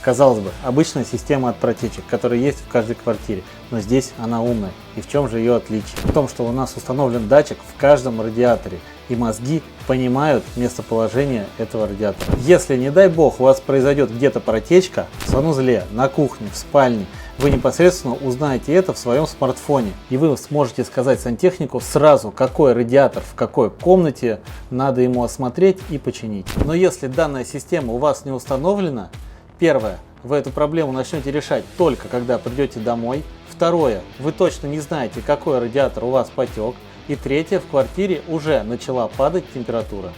Казалось бы, обычная система от протечек, которая есть в каждой квартире, но здесь она умная. И в чем же ее отличие? В том, что у нас установлен датчик в каждом радиаторе, и мозги понимают местоположение этого радиатора. Если, не дай бог, у вас произойдет где-то протечка, в санузле, на кухне, в спальне, вы непосредственно узнаете это в своем смартфоне, и вы сможете сказать сантехнику сразу, какой радиатор в какой комнате надо ему осмотреть и починить. Но если данная система у вас не установлена, первое, вы эту проблему начнете решать только когда придете домой. Второе, вы точно не знаете, какой радиатор у вас потек. И третье, в квартире уже начала падать температура.